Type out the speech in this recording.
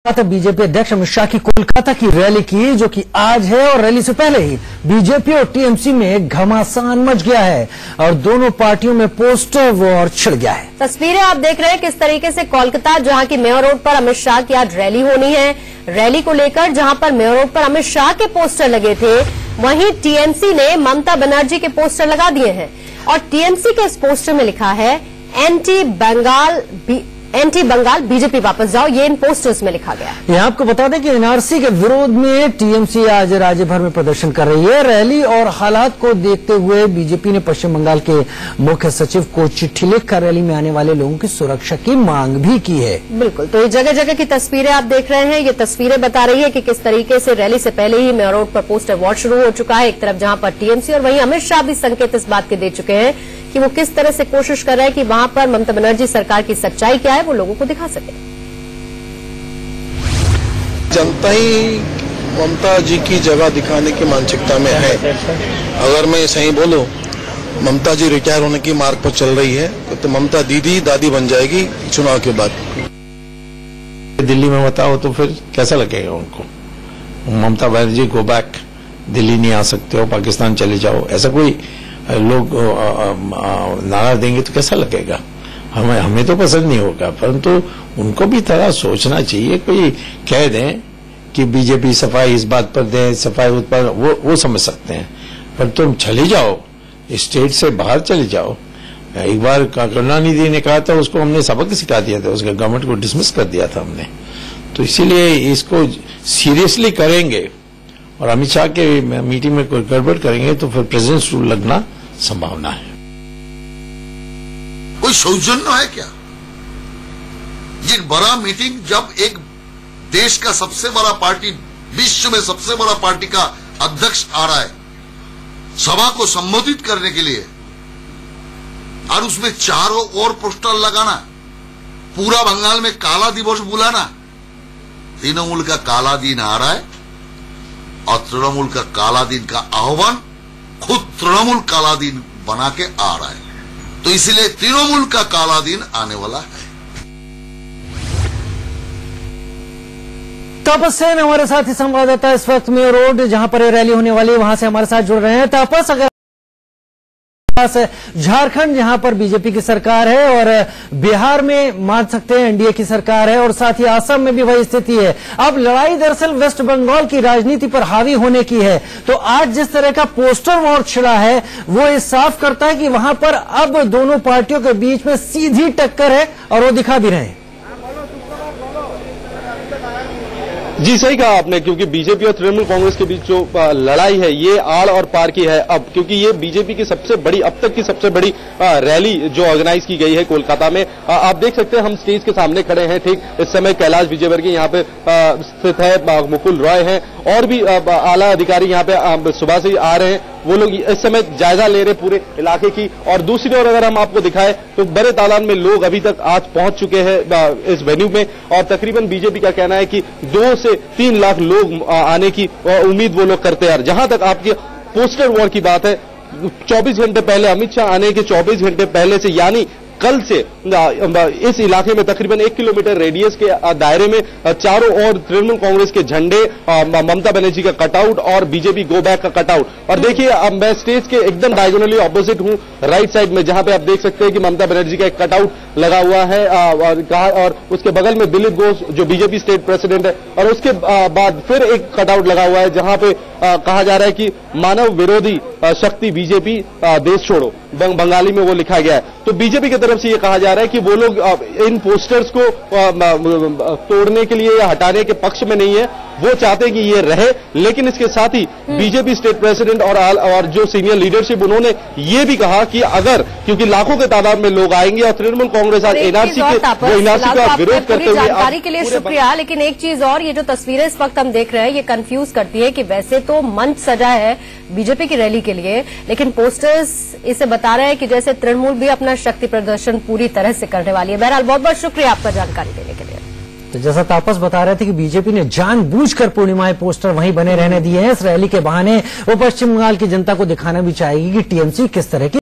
BJP अध्यक्ष अमित शाह की कोलकाता की रैली की, जो कि आज है, और रैली से पहले ही बीजेपी और टीएमसी में घमासान मच गया है और दोनों पार्टियों में पोस्टर वॉर छिड़ गया है। तस्वीरें आप देख रहे हैं किस तरीके से कोलकाता, जहां की मेयर रोड पर अमित शाह की आज रैली होनी है। रैली को लेकर जहां पर मेयर रोड पर अमित शाह के पोस्टर लगे थे, वहीं टीएमसी ने ममता बनर्जी के पोस्टर लगा दिए हैं और टीएमसी के इस पोस्टर में लिखा है एंटी बंगाल बीजेपी वापस जाओ। ये इन पोस्टर्स में लिखा गया। यहाँ आपको बता दें कि एनआरसी के विरोध में टीएमसी आज राज्य भर में प्रदर्शन कर रही है। रैली और हालात को देखते हुए बीजेपी ने पश्चिम बंगाल के मुख्य सचिव को चिट्ठी लिखकर रैली में आने वाले लोगों की सुरक्षा की मांग भी की है। बिल्कुल, तो ये जगह जगह की तस्वीरें आप देख रहे हैं। ये तस्वीरें बता रही है कि किस तरीके से रैली से पहले ही मेयर रोड पर पोस्टर वॉर शुरू हो चुका है। एक तरफ जहां पर टीएमसी और वहीं अमित शाह भी संकेत इस बात के दे चुके हैं कि वो किस तरह से कोशिश कर रहे हैं कि वहां पर ममता बनर्जी सरकार की सच्चाई क्या है वो लोगों को दिखा सके। जनता ही ममता जी की जगह दिखाने की मानसिकता में है। अगर मैं सही बोलूं, ममता जी रिटायर होने की मार्ग पर चल रही है तो ममता दीदी दादी बन जाएगी चुनाव के बाद। दिल्ली में बताओ तो फिर कैसा लगेगा उनको? ममता बनर्जी गो बैक, दिल्ली नहीं आ सकते हो, पाकिस्तान चले जाओ, ऐसा कोई लोग नारा देंगे तो कैसा लगेगा? हमें तो पसंद नहीं होगा, परंतु उनको भी थोड़ा सोचना चाहिए। कोई कह दें कि बीजेपी सफाई इस बात पर दें, सफाई उस पर, वो समझ सकते हैं, पर तुम चले जाओ, स्टेट से बाहर चले जाओ। एक बार करुणानिधि ने कहा था, उसको हमने सबक सिखा दिया था, उसके गवर्नमेंट को डिसमिस कर दिया था हमने। तो इसीलिए इसको सीरियसली करेंगे और अमित शाह के मीटिंग में कोई गड़बड़ करेंगे तो फिर प्रेसिडेंट रूल लगना संभावना है। कोई सौजन्य है क्या? ये बड़ा मीटिंग जब एक देश का सबसे बड़ा पार्टी, विश्व में सबसे बड़ा पार्टी का अध्यक्ष आ रहा है सभा को संबोधित करने के लिए, और उसमें चारों ओर पोस्टर लगाना, पूरा बंगाल में काला दिवस बुलाना। तृणमूल का काला दिन आ रहा है और तृणमूल का काला दिन का आह्वान खुद तृणमूल काला दिन बना के आ रहा है, तो इसलिए तृणमूल का काला दिन आने वाला है। तापस सेन हमारे साथ ही संवाददाता इस वक्त मेयर रोड जहां पर रैली होने वाली है वहां से हमारे साथ जुड़ रहे हैं। तापस, अगर झारखंड जहां पर बीजेपी की सरकार है और बिहार में मान सकते हैं एनडीए की सरकार है और साथ ही असम में भी वही स्थिति है, अब लड़ाई दरअसल वेस्ट बंगाल की राजनीति पर हावी होने की है। तो आज जिस तरह का पोस्टर वॉर छिड़ा है वो ये साफ करता है कि वहां पर अब दोनों पार्टियों के बीच में सीधी टक्कर है और वो दिखा भी रहे हैं। जी सही कहा आपने, क्योंकि बीजेपी और तृणमूल कांग्रेस के बीच जो लड़ाई है ये आड़ और पार की है अब, क्योंकि ये बीजेपी की सबसे बड़ी, अब तक की सबसे बड़ी रैली जो ऑर्गेनाइज की गई है कोलकाता में। आप देख सकते हैं हम स्टेज के सामने खड़े हैं, ठीक इस समय कैलाश विजयवर्गीय यहाँ पे स्थित है, मुकुल रॉय हैं और भी आला अधिकारी यहाँ पे सुबह से ही आ रहे हैं। वो लोग इस समय जायजा ले रहे पूरे इलाके की। और दूसरी ओर अगर हम आपको दिखाएं तो बड़े तादाद में लोग अभी तक आज पहुंच चुके हैं इस वेन्यू में और तकरीबन बीजेपी का कहना है कि 2 से 3 लाख लोग आने की उम्मीद वो लोग करते हैं। जहां तक आपके पोस्टर वॉर की बात है, 24 घंटे पहले, अमित शाह आने के 24 घंटे पहले से, यानी कल से इस इलाके में तकरीबन 1 किलोमीटर रेडियस के दायरे में चारों ओर तृणमूल कांग्रेस के झंडे, ममता बनर्जी का कटआउट और बीजेपी गो बैक का कटआउट। और देखिए अब मैं स्टेज के एकदम डायगोनली ऑपोजिट हूं, राइट साइड में, जहां पे आप देख सकते हैं कि ममता बनर्जी का एक कटआउट लगा हुआ है और उसके बगल में दिलीप घोष जो बीजेपी स्टेट प्रेसिडेंट है, और उसके बाद फिर एक कटआउट लगा हुआ है जहां पे कहा जा रहा है कि मानव विरोधी शक्ति बीजेपी देश छोड़ो, बंगाली में वो लिखा गया है। तो बीजेपी की तरफ से ये कहा जा रहा है कि वो लोग इन पोस्टर्स को तोड़ने के लिए या हटाने के पक्ष में नहीं है, वो चाहते हैं कि ये रहे। लेकिन इसके साथ ही बीजेपी स्टेट प्रेसिडेंट और जो सीनियर लीडरशिप, उन्होंने ये भी कहा कि अगर, क्योंकि लाखों के तादाद में लोग आएंगे और तृणमूल कांग्रेस आज एनआरसी का विरोध करते हुए। जानकारी के लिए शुक्रिया। लेकिन एक चीज और, ये जो तस्वीरें इस वक्त हम देख रहे हैं ये कंफ्यूज करती है कि वैसे तो मंच सजा है बीजेपी की रैली के लिए, लेकिन पोस्टर्स इसे बता रहे हैं कि जैसे तृणमूल भी अपना शक्ति प्रदर्शन पूरी तरह से करने वाली है। बहरहाल बहुत बहुत शुक्रिया आपका जानकारी देने के लिए। तो जैसा तापस बता रहे थे कि बीजेपी ने जानबूझकर पूर्णिमाएं पोस्टर वहीं बने रहने दिए हैं। इस रैली के बहाने वो पश्चिम बंगाल की जनता को दिखाना भी चाहेगी कि टीएमसी किस तरह की